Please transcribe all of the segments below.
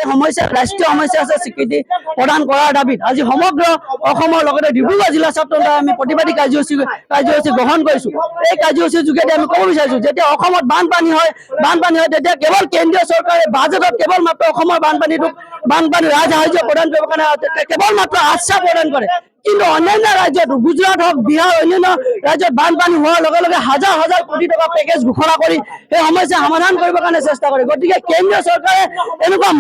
সমস্যা ৰাষ্ট্ৰীয় সমস্যা আছে স্বীকৃতি প্ৰদান কৰাৰ দাবীত আজি সমগ্ৰ অসমৰ লগতে ডিব্ৰুগড় জিলা ছাত্ৰ আমি প্ৰতিবাদী কাৰ্যসূচী গ্ৰহণ কৰিছো। এই কাৰ্যসূচীৰ যোগেদি আমি ক'ব বিচাৰিছো যেতিয়া অসমত বানপানী হয় তেতিয়া কেৱল কেন্দ্ৰীয় চৰকাৰে বাজেটত কেৱল মাত্ৰ অসমৰ বানপানী ৰাজসাহায্য প্ৰদান কৰিবৰ কাৰণে কেৱল মাত্ৰ আশ্বাস প্ৰদান কৰে, কিন্তু অন্যান্য ৰাজ্যত গুজৰাট হওক বিহাৰ অন্যান্য ৰাজ্যত বানপানী হোৱাৰ লগে লগে হাজাৰ হাজাৰ কোটি টকা পেকেজ ঘোষণা কৰি সেই সমস্যা সমাধান কৰিবৰ কাৰণে চেষ্টা কৰে। গতিকে কেন্দ্ৰীয় চৰকাৰে এনেকুৱা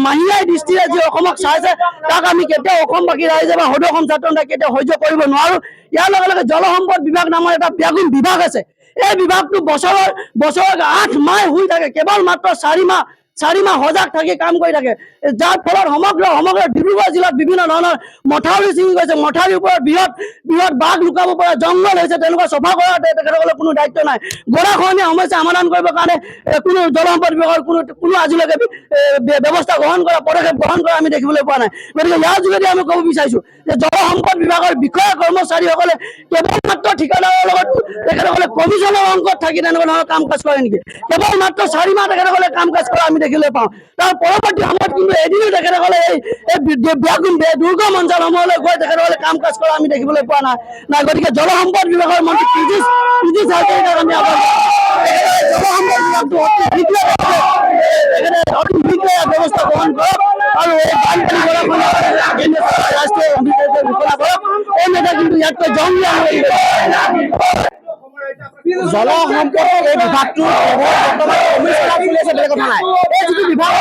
মাহিয়াই দৃষ্টিৰে যি অসমক চাইছে তাক আমি কেতিয়াও অসমবাসী ৰাইজে বা সদৌ অসম ছাত্ৰ কেতিয়াও সহ্য কৰিব নোৱাৰো। ইয়াৰ লগে লগে জলসম্পদ বিভাগ নামৰ এটা ব্যাগুণ বিভাগ আছে। এই বিভাগটো বছৰৰ 8 মাহ হৈ থাকে, কেৱল মাত্ৰ 4 মাহ সজাগ থাকি কাম কৰি থাকে, যাৰ ফলত সমগ্ৰ ডিব্ৰুগড় জিলাত বিভিন্ন ধৰণৰ মথাউৰি ছিঙি গৈছে। মথাউৰিৰ ওপৰত বৃহৎ বাঘ লুকাব পৰা জংঘল হৈছে, তেনেকুৱা চফা কৰাৰ তেখেতসকলৰ কোনো দায়িত্ব নাই। গৰাখহনীয়া সমস্যা সমাধান কৰিবৰ কাৰণে কোনো জলসম্পদ বিভাগৰ কোনো আজিলৈকে ব্যৱস্থা পদক্ষেপ গ্ৰহণ কৰা আমি দেখিবলৈ পোৱা নাই। গতিকে ইয়াৰ যোগেদি আমি ক'ব বিচাৰিছো যে জলসম্পদ বিভাগৰ বিষয়া কৰ্মচাৰীসকলে কেৱল মাত্ৰ ঠিকাদাৰৰ লগত তেখেতসকলে কমিশনৰ অংকত থাকি তেনেকুৱা ধৰণৰ কাম কাজ কৰে নেকি? কেৱল মাত্ৰ 4 মাহ তেখেতসকলে কাম কাজ কৰা আমি দেখিবলৈ পাওঁ। তাৰ পৰৱৰ্তী সময়ত কিন্তু এদিনো তেখেতসকলে এই দুৰ্গম অঞ্চলসমূহলৈ গৈ তেখেতসকলে কাম কাজ কৰা আমি দেখিবলৈ পোৱা নাই। গতিকে জলসম্পদ বিভাগৰ মন্ত্ৰী পীযুষ হাজৰিকাক আমি জলসম্পদ বিভাগটো অতি শীঘ্ৰে ব্যৱস্থা গ্ৰহণ কৰক আৰু এই বানপানী ৰাষ্ট্ৰীয় ঘোষণা কৰক। এই নেতা কিন্তু ইয়াতকৈ জংগীয়া জলসম্পদ এই বিভাগটো চলি আছে বেলেগ কথা নাই। এই যিটো বিভাগ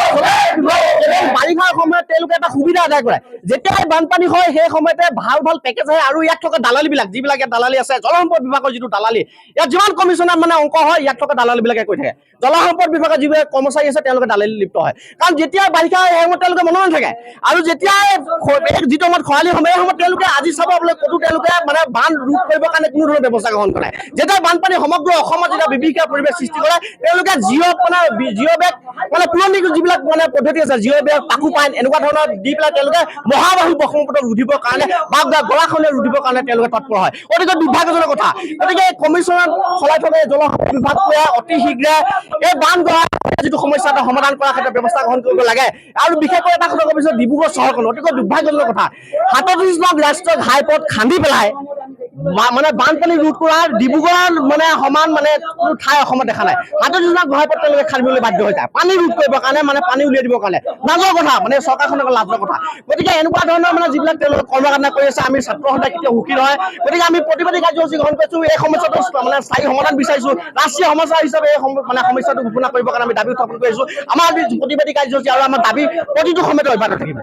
বাৰিষাৰ সময়ত তেওঁলোকে এটা সুবিধা আদায় কৰে, যেতিয়াই বানপানী হয় সেই সময়তে ভাল পেকেজ আহে আৰু ইয়াত থকা দালালি বিলাক যিবিলাক ইয়াত দালালি আছে, জলসম্পদ বিভাগৰ যিটো দালালি ইয়াত যিমান কমিশনাৰ অংক হয় ইয়াত থকা দালালি বিলাকে কৈ থাকে। জলসম্পদ বিভাগৰ যিবিলাক কৰ্মচাৰী আছে তেওঁলোকে দালালি লিপ্ত হয়, কাৰণ যেতিয়া বাৰিষা সেই সময়ত তেওঁলোকে মনত নাথাকে আৰু যেতিয়াই যিটো সময়ত খৰালি সময় এই সময়ত তেওঁলোকে আজি চাব বোলে ক'তো তেওঁলোকে বান ৰোধ কৰিবৰ কাৰণে কোনো ধৰণৰ ব্যৱস্থা গ্ৰহণ কৰে। যেতিয়া বানপানী সমগ্ৰ অসমত যেতিয়া বিভীষিকা পৰিৱেশ সৃষ্টি কৰে তেওঁলোকে জিঅ' বেগ পুৰণি যিবিলাক পদ্ধতি আছে, জিঅ' বেগ পাকু পাইন এনেকুৱা ধৰণৰ দি পেলাই তেওঁলোকে মহাবাহু ব্ৰহ্মপুত্ৰ ৰুধিবৰ কাৰণে বা গৰাখহনীয়া ৰুধিবৰ কাৰণে তেওঁলোকে তৎপৰ হয়। গতিকে দুৰ্ভাগ্যজনক কথা। গতিকে কমিশনত চলাই থকা জলসম্পদ বিভাগটোৱে অতি শীঘ্ৰে এই বান যিটো সমস্যা এটা সমাধান কৰাৰ ক্ষেত্ৰত ব্যৱস্থা গ্ৰহণ কৰিব লাগে। আৰু বিশেষকৈ এটা কথা ক'ব বিচাৰিছো, ডিব্ৰুগড় চহৰখন অতিকৈ দুৰ্ভাগ্যজনক কথা। 37 নং ৰাষ্ট্ৰীয় ঘাইপথ খান্দি পেলাই বানপানী ৰোধ কৰাৰ ডিব্ৰুগড়ৰ সমান কোনো ঠাই অসমত দেখা নাই। 37 নং ঘাইপথ তেওঁলোকে খান্দিবলৈ বাধ্য হৈ যায় পানী ৰোধ কৰিবৰ কাৰণে, পানী উলিয়াই দিবৰ কাৰণে। লাজৰ কথা, চৰকাৰখনৰ লাজৰ কথা। গতিকে এনেকুৱা ধৰণৰ যিবিলাক তেওঁলোকে কৰ্মকাণ্ড কৰি আছে, আমি ছাত্ৰ সদায় কেতিয়াও সুখী নহয়। গতিকে আমি প্ৰতিবাদী কাৰ্যসূচী গ্ৰহণ কৰিছো, এই সমস্যাটো স্থায়ী সমাধান বিচাৰিছো। ৰাষ্ট্ৰীয় সমস্যা হিচাপে এই সমস্যাটো ঘোষণা কৰিবৰ কাৰণে আমি দাবী উত্থাপন কৰিছো। আমাৰ প্ৰতিবাদী কাৰ্যসূচী আৰু আমাৰ দাবী প্ৰতিটো সময়তে অব্যাহত থাকিব।